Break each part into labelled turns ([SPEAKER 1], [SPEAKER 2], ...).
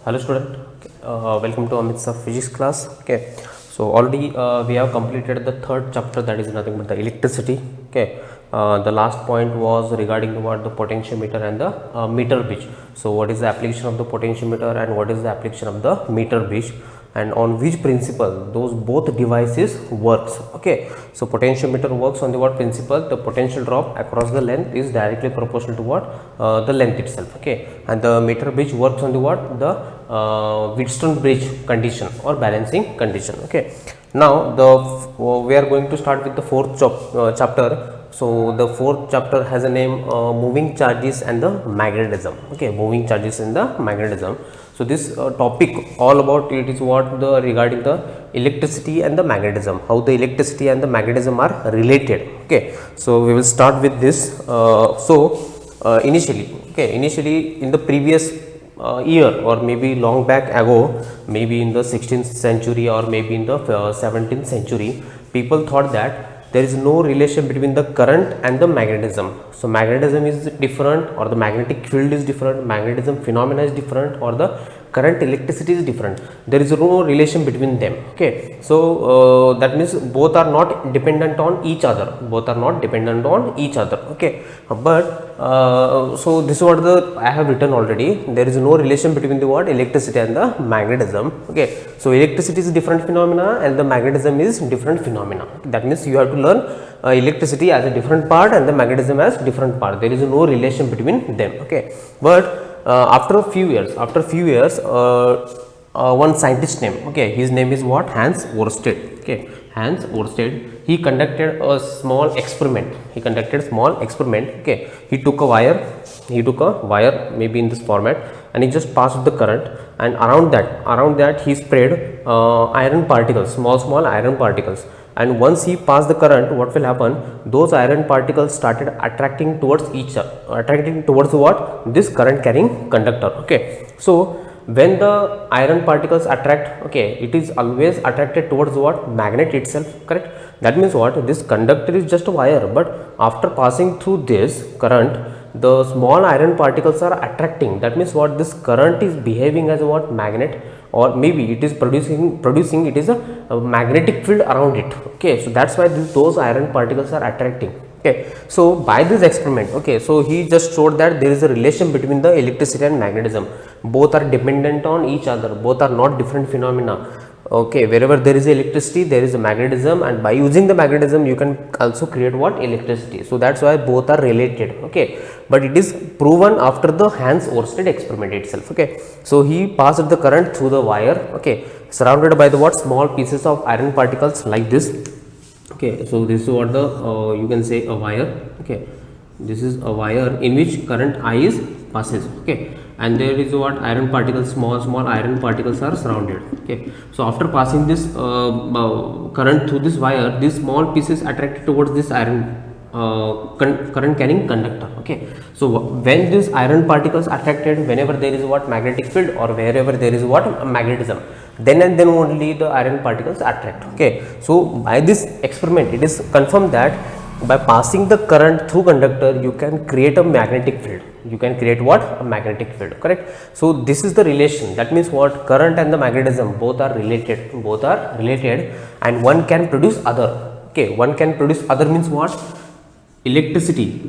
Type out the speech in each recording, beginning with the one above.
[SPEAKER 1] Hello student, okay. Welcome to Amit's physics class. Okay, so already we have completed the third chapter, that is nothing but the electricity. Okay, the last point was regarding what the potentiometer and the meter bridge. So what is the application of the potentiometer and what is the application of the meter bridge, and on which principle those both devices works. Okay, so potentiometer works on the what principle? The potential drop across the length is directly proportional to what? The length itself. Okay, and the meter bridge works on the what? The Wheatstone bridge condition or balancing condition. Okay, now we are going to start with the fourth chapter. So the fourth chapter has a name, moving charges and the magnetism. Okay, moving charges and the magnetism. So this topic all about it is what? The regarding the electricity and the magnetism, how the electricity and the magnetism are related. Okay, so we will start with this. Initially in the previous year, or maybe long back ago, maybe in the 16th century or maybe in the 17th century, people thought that there is no relation between the current and the magnetism. So magnetism is different, or the magnetic field is different, magnetism phenomena is different, or the current electricity is different. There is no relation between them. Okay, so that means both are not dependent on each other. Okay, but so this is what I have written already. There is no relation between the what? Electricity and the magnetism. Okay, so electricity is different phenomena and the magnetism is different phenomena. That means you have to learn electricity as a different part and the magnetism as different part. There is no relation between them. Okay, but after a few years, one scientist name, okay, his name is what? Hans Oersted. Okay, Hans Oersted, he conducted a small experiment. Okay, he took a wire maybe in this format, and he just passed the current, and around that he spread iron particles, small iron particles. And once he passed the current, what will happen? Those iron particles started attracting towards what? This current carrying conductor. Okay, so when the iron particles attract, okay, it is always attracted towards what? Magnet itself, correct? That means what? This conductor is just a wire, but after passing through this current, the small iron particles are attracting. That means what? This current is behaving as what? Magnet, or maybe it is producing it is a magnetic field around it. Okay, so that's why those iron particles are attracting. Okay, so by this experiment, okay, so he just showed that there is a relation between the electricity and magnetism. Both are dependent on each other, both are not different phenomena. Okay, wherever there is electricity, there is a magnetism, and by using the magnetism you can also create what? Electricity. So that's why both are related. Okay, but it is proven after the Hans Oersted experiment itself. Okay, so he passed the current through the wire, okay, surrounded by the what? Small pieces of iron particles like this. Okay, so this is what the you can say a wire. Okay, this is a wire in which current I is passes. Okay, and there is what? Iron particles, small iron particles are surrounded. Okay, so after passing this current through this wire, these small pieces attracted towards this iron current carrying conductor. Okay, so when these iron particles attracted, whenever there is what? Magnetic field, or wherever there is what? Magnetism, then and then only the iron particles attract. Okay, so by this experiment it is confirmed that by passing the current through conductor you can create a magnetic field. You can create what? A magnetic field, correct? So this is the relation. That means what? Current and the magnetism both are related, and one can produce other. Okay, one can produce other means what? Electricity.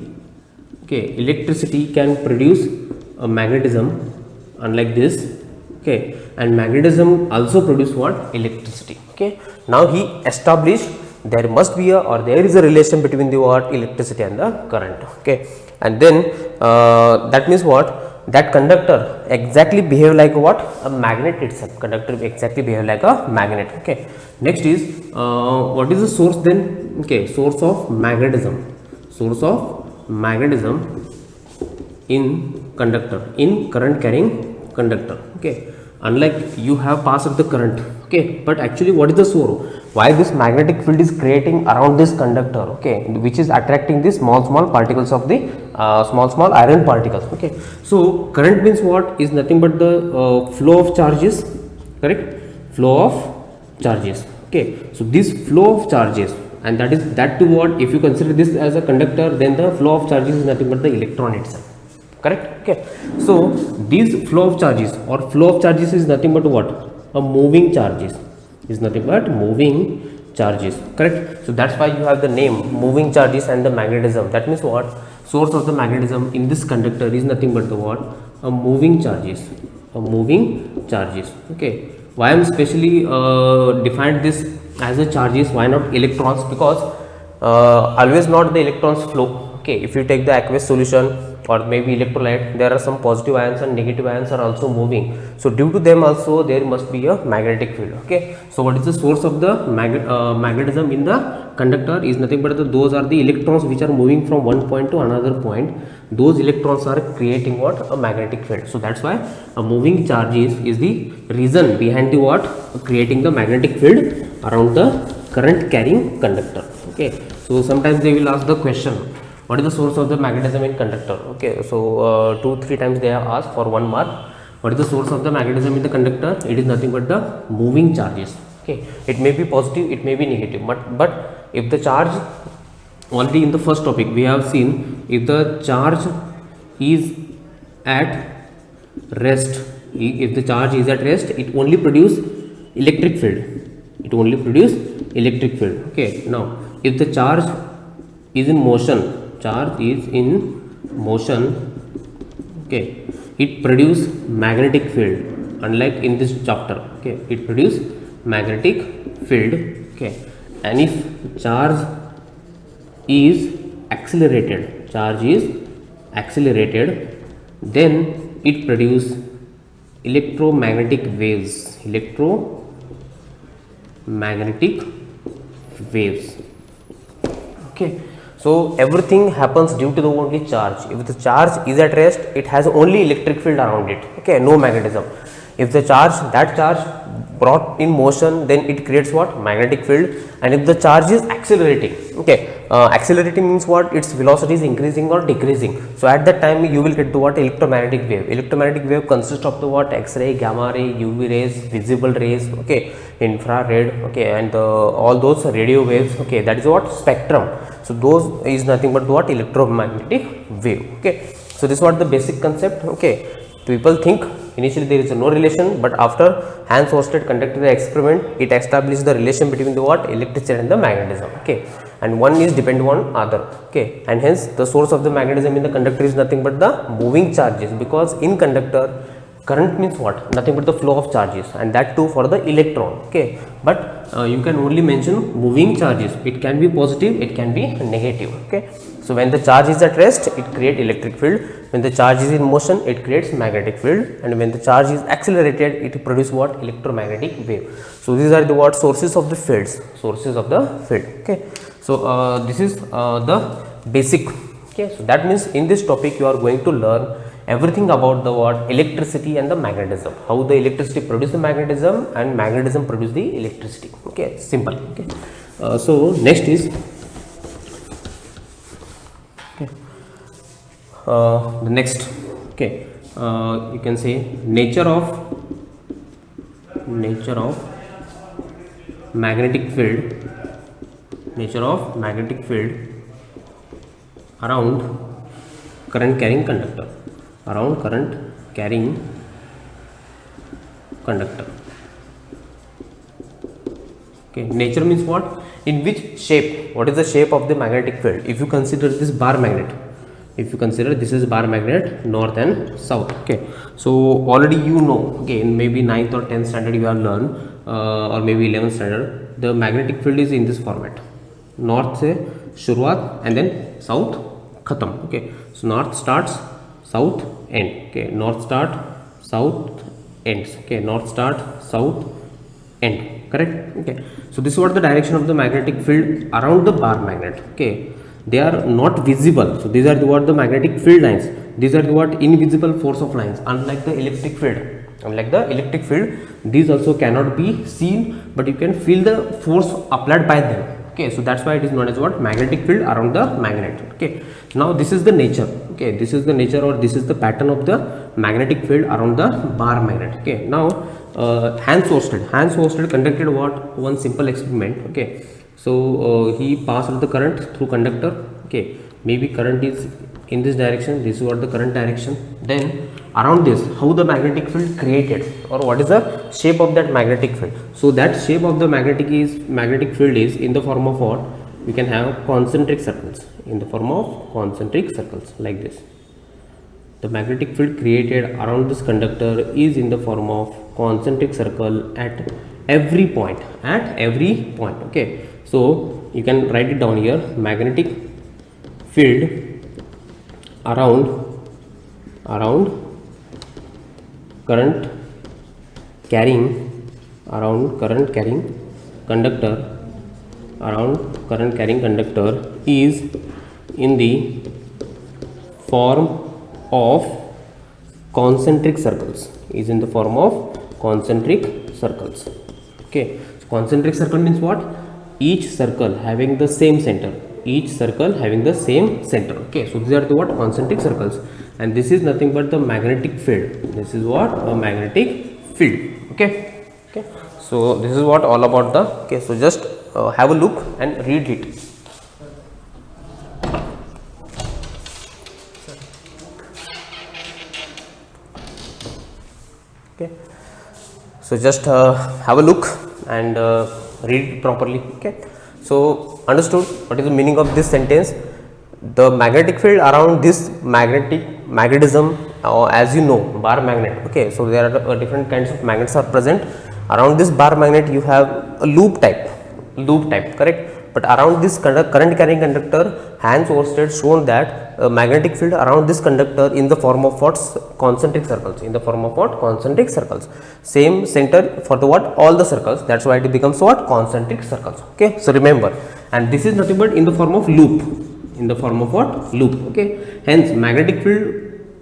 [SPEAKER 1] Okay, electricity can produce a magnetism, unlike this. Okay, and magnetism also produce what? Electricity. Okay, now he established there must be there is a relation between the what? Electricity and the current. Okay, and then that means what? That conductor exactly behave like what? A magnet itself. Conductor exactly behave like a magnet. Okay, next is what is the source then? Okay, source of magnetism. Source of magnetism in conductor, in current carrying conductor. Okay, unlike you have passed the current. Okay, but actually what is the source? Why this magnetic field is creating around this conductor? Okay, which is attracting the small particles of the small iron particles. Okay, so current means what? Is nothing but the flow of charges, correct? Flow of charges. Okay, so this flow of charges, and that to what? If you consider this as a conductor, then the flow of charges is nothing but the electron itself. correct? Okay, so these flow of charges or flow of charges is nothing but what? A moving charges, is nothing but moving charges, correct? So that's why you have the name moving charges and the magnetism. That means what? Source of the magnetism in this conductor is nothing but the what? A moving charges, a moving charges. Okay, why I'm specially defined this as a charges, why not electrons? Because always not the electrons flow. Okay, if you take the aqueous solution or maybe electrolyte, there are some positive ions and negative ions are also moving, so due to them also there must be a magnetic field. Okay, so what is the source of the magnetism in the conductor is nothing but those are the electrons which are moving from one point to another point. Those electrons are creating what? A magnetic field. So that's why a moving charge is the reason behind the what? Creating the magnetic field around the current carrying conductor. Okay, so sometimes they will ask the question, what is the source of the magnetism in conductor? Okay, so 2-3 times they have asked for 1 mark. What is the source of the magnetism in the conductor? It is nothing but the moving charges. Okay, it may be positive, it may be negative, but if the charge, already in the first topic we have seen, if the charge is at rest, if the charge is at rest, it only produce electric field, it only produce electric field. Okay, now if the charge is in motion, charge is in motion, okay, it produce magnetic field, unlike in this chapter. Okay, it produce magnetic field. Okay, and if charge is accelerated, charge is accelerated, then it produce electromagnetic waves, electromagnetic waves. Okay, so everything happens due to the only charge. If the charge is at rest, it has only electric field around it. Okay, no magnetism. If the charge, that charge brought in motion, then it creates what? Magnetic field. And if the charge is accelerating, okay, accelerating means what? Its velocity is increasing or decreasing. So at that time you will get the what? Electromagnetic wave. Electromagnetic wave consists of the what? X-ray, gamma ray, UV rays, visible rays, okay, infrared, okay, and all those radio waves. Okay, that is what? Spectrum. So those is nothing but what? Electromagnetic wave. Okay, so this is what the basic concept. Okay, people think initially there is no relation, but after Hans Oersted conducted the experiment, it established the relation between the what? Electricity and the magnetism. Okay, and one is dependent on other. Okay, and hence the source of the magnetism in the conductor is nothing but the moving charges, because in conductor current means what? Nothing but the flow of charges, and that too for the electron. Okay, but you can only mention moving charges. It can be positive, it can be negative. Okay, so when the charge is at rest, it creates electric field. When the charge is in motion, it creates magnetic field, and when the charge is accelerated, it produces what? Electromagnetic wave. So these are the what? Sources of the fields, sources of the field. Okay, so this is the basic. Okay, so that means in this topic you are going to learn everything about the what? Electricity and the magnetism, how the electricity produce the magnetism and magnetism produce the electricity. Okay, simple. Okay, so next is the next. Okay, you can say nature of magnetic field, nature of magnetic field around current carrying conductor, around current carrying conductor. Okay, nature means what? In which shape, what is the shape of the magnetic field? If you consider this bar magnet, if you consider this is bar magnet, north and south. Okay, so already you know, okay, in maybe 9th or 10th standard you have learned, or maybe 11th standard, the magnetic field is in this format: north se शुरुआत and then south khatam. Okay, so north starts, south end. Okay, north start, south ends. Okay, north start, south end, correct? Okay, so this is what the direction of the magnetic field around the bar magnet. Okay, they are not visible, so these are the what? The magnetic field lines. These are the what? Invisible force of lines. Unlike the electric field, these also cannot be seen, but you can feel the force applied by them. Okay, so that's why it is known as what? Magnetic field around the magnet. Okay, now this is the nature. Okay, this is the nature, or this is the pattern of the magnetic field around the bar magnet. Okay, now Hans Oersted conducted what? One simple experiment. Okay, so he passed the current through conductor. Okay, maybe current is in this direction, this is what the current direction. Then around this, how the magnetic field created, or what is the shape of that magnetic field. So that shape of the magnetic field is in the form of what? We can have concentric circles, in the form of concentric circles like this. The magnetic field created around this conductor is in the form of concentric circle at every point, okay. So you can write it down here, magnetic field around current carrying conductor is in the form of concentric circles, okay. So concentric circle means what? Each circle having the same center, okay. So these are the what? Concentric circles, and this is nothing but the magnetic field. This is what? A magnetic field, okay. So this is what all about the, okay. So just have a look and read it. Okay, so just have a look and read it properly, okay. So understood what is the meaning of this sentence? The magnetic field around this magnetism, as you know, bar magnet, okay. So there are different kinds of magnets are present. Around this bar magnet you have a loop type, correct. But around this current carrying conductor, Hans Oersted shown that magnetic field around this conductor in the form of what? Concentric circles, same center for the what? All the circles. That's why it becomes what? Concentric circles, okay. So remember, and this is nothing but in the form of loop, okay. Hence magnetic field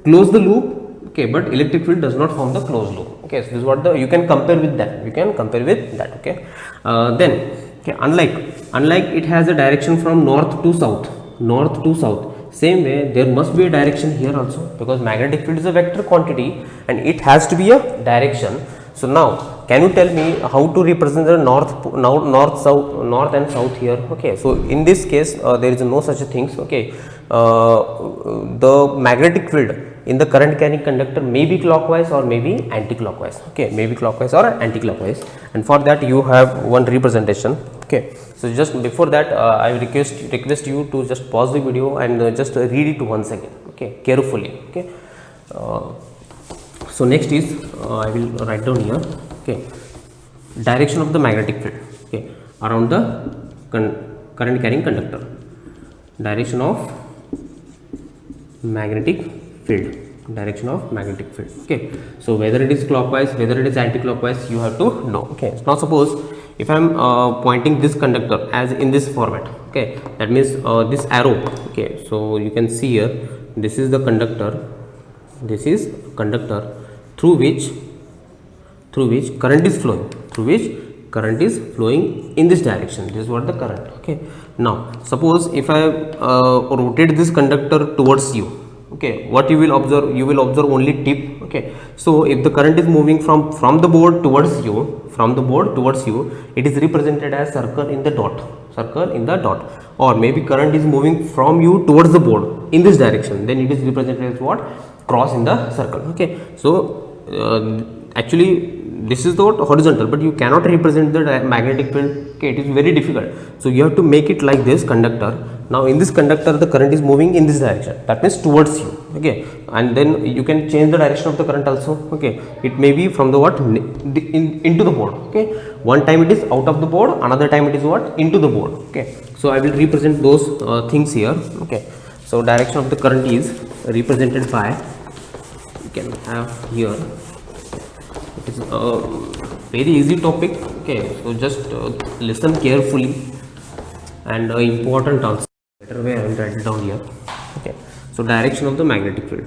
[SPEAKER 1] close the loop, okay, but electric field does not form the closed loop, okay. So this is what you can compare with that, okay. Then okay, unlike it has a direction from north to south, same way there must be a direction here also, because magnetic field is a vector quantity and it has to be a direction. So now can you tell me how to represent the north and south here, okay. So in this case there is no such a things, okay. The magnetic field in the current carrying conductor may be clockwise or may be anti-clockwise, okay, and for that you have one representation, okay. So just before that I request you to just pause the video and just read it once again, okay, carefully, okay. So next is I will write down here, okay, direction of the magnetic field, okay, around the current carrying conductor, direction of magnetic field, okay. So whether it is clockwise, whether it is anti-clockwise, you have to know, okay. Now suppose if I am pointing this conductor as in this format, okay, that means this arrow, okay. So you can see here, this is the conductor, through which current is flowing, in this direction. This is what the current, okay. Now suppose if I rotate this conductor towards you, okay, what you will observe? You will observe only tip, okay. So if the current is moving from the board towards you, it is represented as circle in the dot, or maybe current is moving from you towards the board in this direction, then it is represented as what? Cross in the circle, okay. So actually this is the horizontal, but you cannot represent the magnetic field, okay. It is very difficult, so you have to make it like this conductor. Now in this conductor the current is moving in this direction, that means towards you, okay, and then you can change the direction of the current also, okay. It may be from the what? Into the board, okay. One time it is out of the board, another time it is what? Into the board, okay. So I will represent those things here, okay. So direction of the current is represented by, you can have here, it is a very easy topic, okay. So just listen carefully, and important also, better way I will write it down here, okay. So direction of the magnetic field,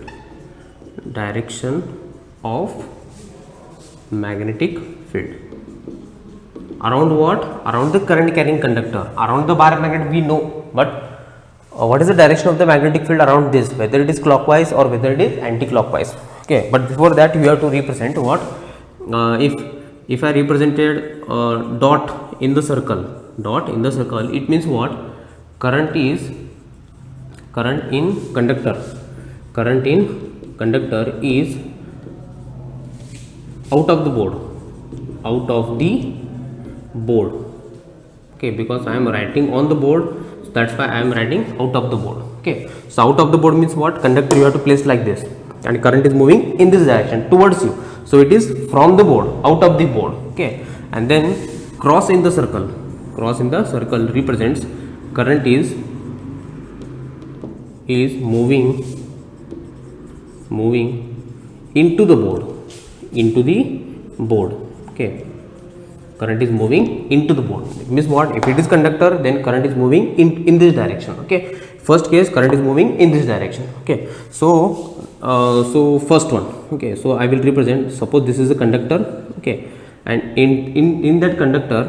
[SPEAKER 1] around what? Around the current carrying conductor, around the bar magnet we know, but what is the direction of the magnetic field around this, whether it is clockwise or whether it is anti-clockwise, okay. But before that you have to represent what? If I represented dot in the circle, it means what? Current current in conductor, current in conductor is out of the board, out of the board. Okay, because I am writing on the board, so that's why I am writing out of the board. Okay, so out of the board means what? Conductor you have to place like this, and current is moving in this direction towards you, so it is from the board, out of the board. Okay, and then cross in the circle, cross in the circle represents current is moving into the board, into the board. Okay, current is moving into the board. It means what? If it is conductor, then current is moving in this direction. Okay, first case current is moving in this direction. Okay, so so first one. Okay, so I will represent, suppose this is a conductor. Okay, and in that conductor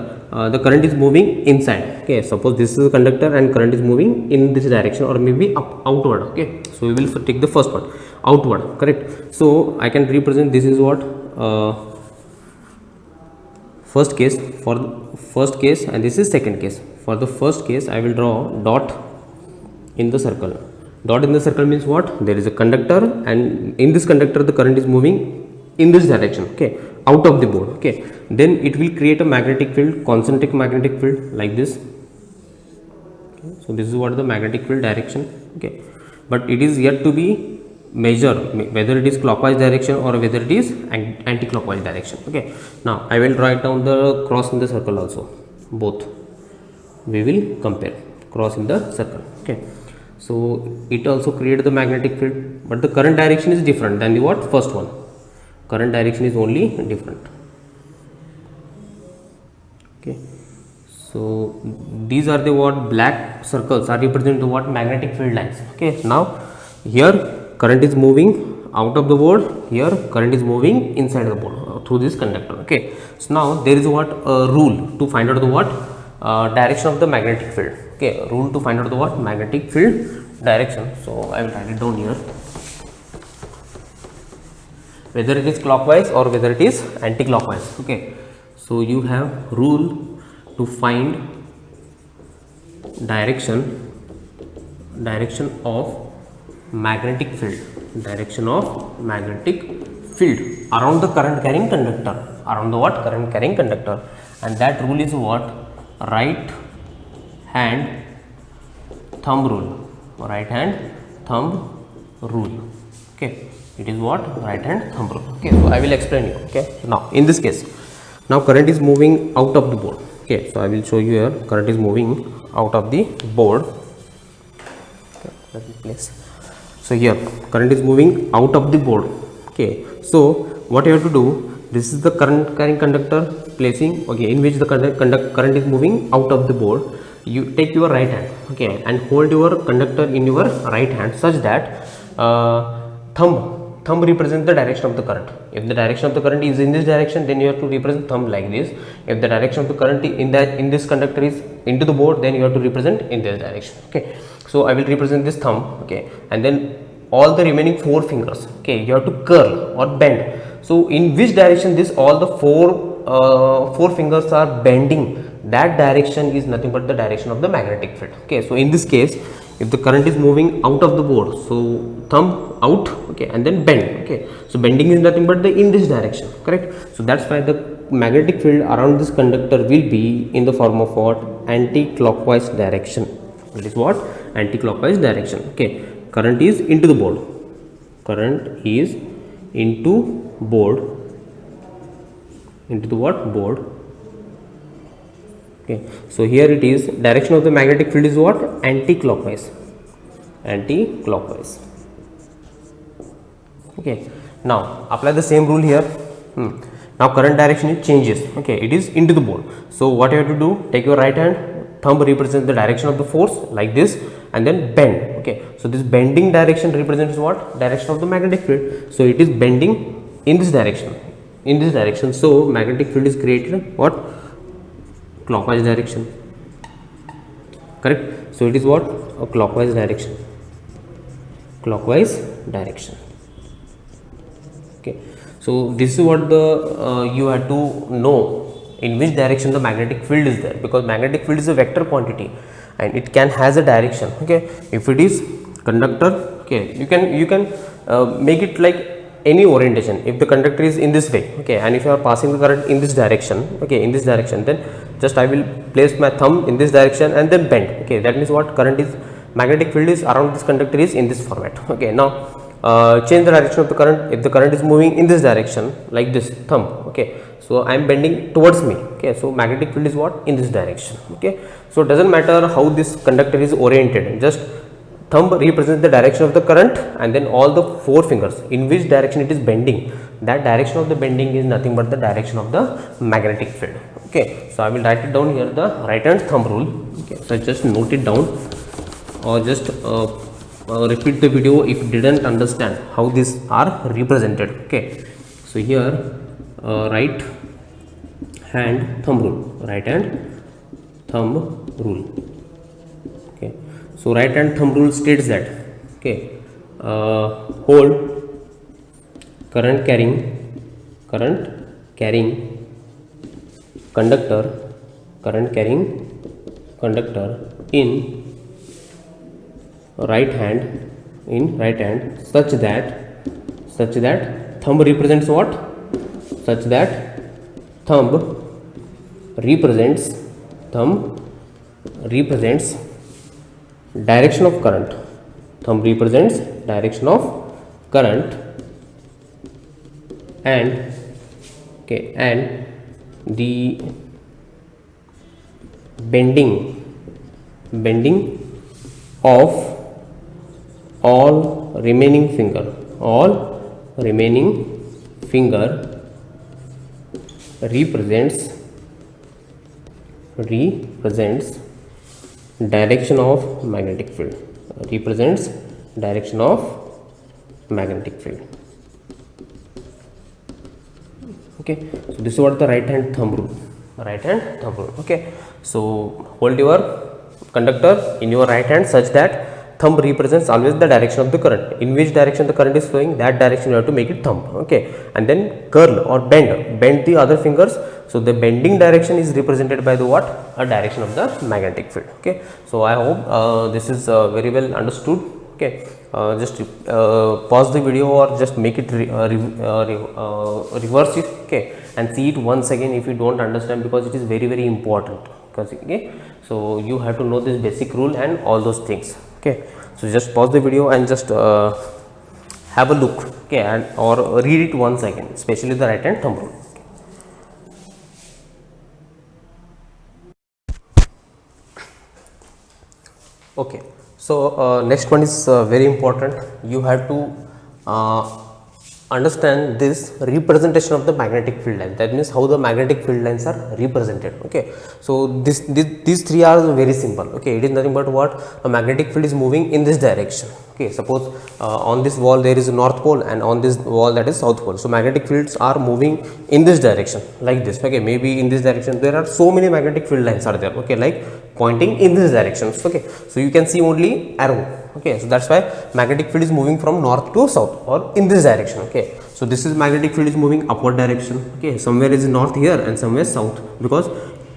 [SPEAKER 1] the current is moving inside. Okay, suppose this is a conductor and current is moving in this direction, or maybe outward. Okay, so we will take the first one, outward, correct? So I can represent, this is what first case, for the first case, and this is second case. For the first case I will draw dot in the circle. Dot in the circle means what? There is a conductor, and in this conductor the current is moving in this direction. Okay, out of the board. Okay, then it will create a magnetic field, concentric magnetic field, like this. Okay, so this is what the magnetic field direction. Okay, but it is yet to be measure whether it is clockwise direction or whether it is anti-clockwise direction. Okay, now I will write down the cross in the circle also, both we will compare cross in the circle. Okay, so it also created the magnetic field, but the current direction is different than the what? First one. Current direction is only different. Okay, so these are the what? Black circles are represent the what? Magnetic field lines. Okay, now here current is moving out of the board, here current is moving inside the board through this conductor. Okay, so now there is what? A rule to find out the what? Direction of the magnetic field. Okay, rule to find out the what? Magnetic field direction. So I will write it down here, whether it is clockwise or whether it is anti-clockwise. Okay, so you have rule to find direction of magnetic field, direction of magnetic field around the current carrying conductor, around the what? Current carrying conductor. And that rule is what? Right hand thumb rule, right hand thumb rule. Okay, it is what? Right hand thumb rule. Okay, so I will explain you. Okay, now in this case, now current is moving out of the board. Okay, so I will show you here, current is moving out of the board. Okay, let me place. So here current is moving out of the board. Okay, so what you have to do, this is the current carrying conductor placing, okay, in which the current is moving out of the board. You take your right hand, okay, and hold your conductor in your right hand such that thumb represents the direction of the current. If the direction of the current is in this direction, then you have to represent thumb like this. If the direction of the current in this conductor is into the board, then you have to represent in this direction. Okay, so I will represent this thumb. Okay, and then all the remaining four fingers, okay, you have to curl or bend. So in which direction this all the four fingers are bending, that direction is nothing but the direction of the magnetic field. Okay, so in this case, if the current is moving out of the board, so thumb out, okay, and then bend. Okay, so bending is nothing but the in this direction, correct? So that's why the magnetic field around this conductor will be in the form of what? Anti-clockwise direction. It is what? Anti-clockwise direction. Okay, current is into the board, current is into board, into the what? Board. Okay, so here it is, direction of the magnetic field is what? Anti-clockwise, anti-clockwise. Okay, now apply the same rule here. Now current direction is changes. Okay, it is into the board. So what you have to do, take your right hand, thumb represents the direction of the force like this, and then bend. Okay, so this bending direction represents what? Direction of the magnetic field. So it is bending in this direction, in this direction. So magnetic field is created what? Clockwise direction, correct? So it is what? A clockwise direction, clockwise direction. Okay, so this is what the you have to know in which direction the magnetic field is there, because magnetic field is a vector quantity and it can has a direction. Okay, if it is conductor, okay, you can make it like any orientation. If the conductor is in this way, okay, and if you are passing the current in this direction, okay, in this direction, then just I will place my thumb in this direction and then bend, okay, that means what, current is, magnetic field is around this conductor is in this format, okay. Now change the direction of the current. If the current is moving in this direction like this thumb, okay, so I am bending towards me, okay, so magnetic field is what, in this direction, okay. So it doesn't matter how this conductor is oriented, just thumb represents the direction of the current, and then all the four fingers in which direction it is bending, that direction of the bending is nothing but the direction of the magnetic field, okay. So I will write it down here, the right hand thumb rule, okay. So just note it down, or just repeat the video if you didn't understand how these are represented, okay. So here right hand thumb rule, right hand thumb rule, okay. So right hand thumb rule states that, okay, hold current carrying conductor in right hand such that thumb represents what, such that thumb represents direction of current, thumb represents direction of current, and okay, and the bending of all remaining finger represents direction of magnetic field, okay. So this is what the right hand thumb rule, okay. So hold your conductor in your right hand such that thumb represents always the direction of the current, in which direction the current is flowing, that direction you have to make it thumb, okay. And then curl or bend the other fingers, so the bending direction is represented by the what, a direction of the magnetic field, okay. So I hope this is very well understood, okay. Just pause the video or just make it reverse it, okay, and see it once again if you don't understand, because it is very important, because okay, so you have to know this basic rule and all those things, okay. So just pause the video and just have a look, okay, and or read it once again, especially the right hand thumb rule. Okay, so next one is very important. You have to understand this representation of the magnetic field line, that means how the magnetic field lines are represented, okay. So these three are very simple, okay. It is nothing but what, a magnetic field is moving in this direction, okay. Suppose on this wall there is a north pole and on this wall that is south pole, so magnetic fields are moving in this direction like this, okay. Maybe in this direction there are so many magnetic field lines are there, okay, like pointing in this direction, okay. So you can see only arrow, okay. So that's why magnetic field is moving from north to south or in this direction, okay. So this is magnetic field is moving upward direction, okay. Somewhere is north here and somewhere south, because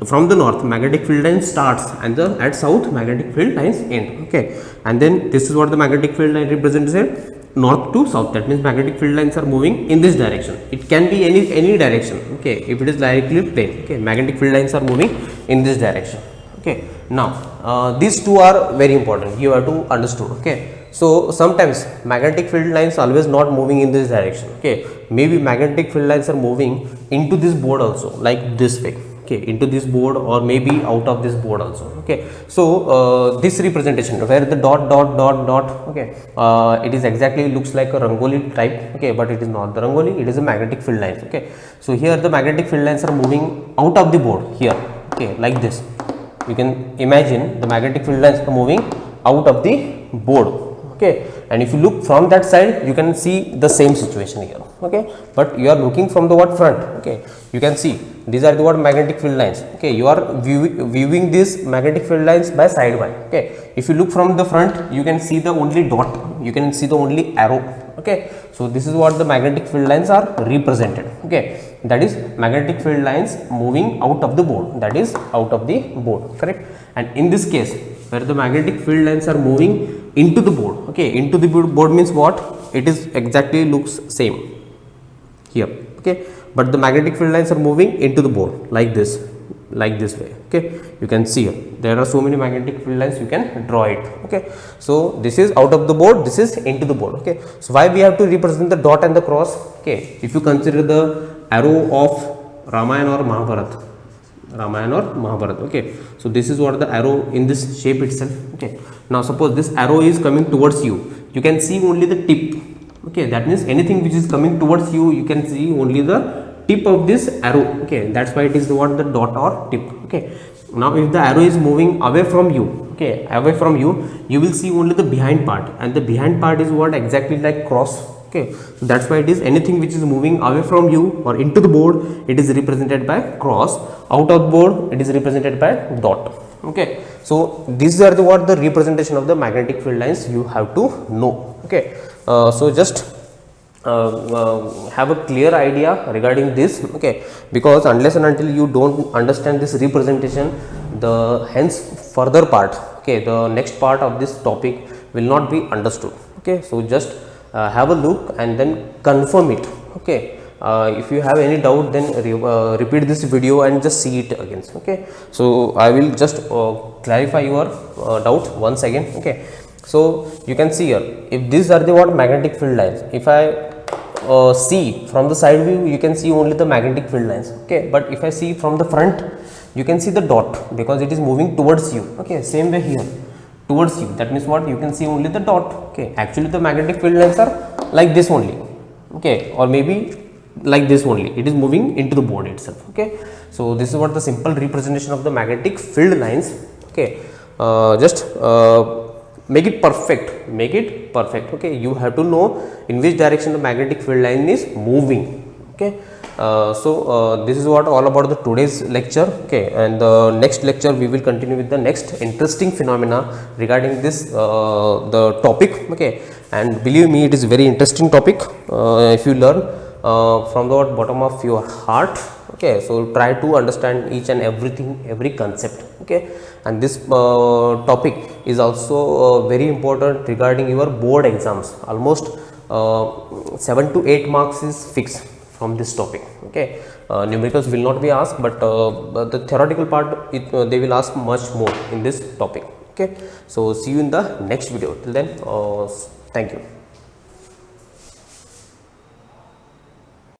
[SPEAKER 1] from the north magnetic field line starts and at south magnetic field lines end, okay. And then this is what the magnetic field line represents here, north to south, that means magnetic field lines are moving in this direction. It can be any direction, okay. If it is directly plane, okay, magnetic field lines are moving in this direction, okay. Now these two are very important, you have to understood, okay. So sometimes magnetic field lines always not moving in this direction, okay. Maybe magnetic field lines are moving into this board also, like this way, okay, into this board, or maybe out of this board also, okay. So this representation where the dot, okay, it is exactly looks like a rangoli type, okay, but it is not the rangoli, it is a magnetic field lines, okay. So here the magnetic field lines are moving out of the board here, okay, like this. You can imagine the magnetic field lines are moving out of the board, okay. And if you look from that side, you can see the same situation here, okay. But you are looking from the what, front, okay. You can see these are the what, magnetic field lines, okay. You are viewing these magnetic field lines by side by, okay. If you look from the front, you can see the only dot, you can see the only arrow, okay. So this is what the magnetic field lines are represented, okay. That is magnetic field lines moving out of the board, that is out of the board, correct. And in this case where the magnetic field lines are moving into the board. Okay, into the board means what? It is exactly looks same here. Okay, but the magnetic field lines are moving into the board like this way. Okay, you can see here there are so many magnetic field lines, you can draw it. Okay, so this is out of the board, this is into the board. Okay, so why we have to represent the dot and the cross? Okay, if you consider the arrow of Ramayana or Mahabharata. Okay, so this is what the arrow in this shape itself. Okay, now suppose this arrow is coming towards you, you can see only the tip. Okay, that means anything which is coming towards you, you can see only the tip of this arrow. Okay, that's why it is what the dot or tip. Okay, now if the arrow is moving away from you, okay, away from you, you will see only the behind part, and the behind part is what exactly like cross. Okay, so that's why it is anything which is moving away from you or into the board, it is represented by cross. Out of board, it is represented by dot. Okay, so these are the what the representation of the magnetic field lines you have to know. Okay, so just have a clear idea regarding this. Okay, because unless and until you don't understand this representation, the hence further part, okay, the next part of this topic will not be understood. Okay, so just have a look and then confirm it. Okay, if you have any doubt, then repeat this video and just see it again. Okay, so I will just clarify your doubt once again. Okay, so you can see here, if these are the what magnetic field lines, if I see from the side view, you can see only the magnetic field lines. Okay, but if I see from the front, you can see the dot because it is moving towards you. Okay, same way here towards you, that means what, you can see only the dot. Okay, actually the magnetic field lines are like this only. Okay, or maybe like this only, it is moving into the board itself. Okay, so this is what the simple representation of the magnetic field lines. Okay, just make it perfect. Okay, you have to know in which direction the magnetic field line is moving. Okay, so this is what all about the today's lecture. Okay, and the next lecture we will continue with the next interesting phenomena regarding this the topic. Okay, and believe me, it is very interesting topic if you learn from the bottom of your heart. Okay, so try to understand each and everything, every concept. Okay, and this topic is also very important regarding your board exams. Almost 7 to 8 marks is fixed from this topic. Okay, numericals will not be asked, but the theoretical part they will ask much more in this topic. Okay, so see you in the next video. Till then, thank you.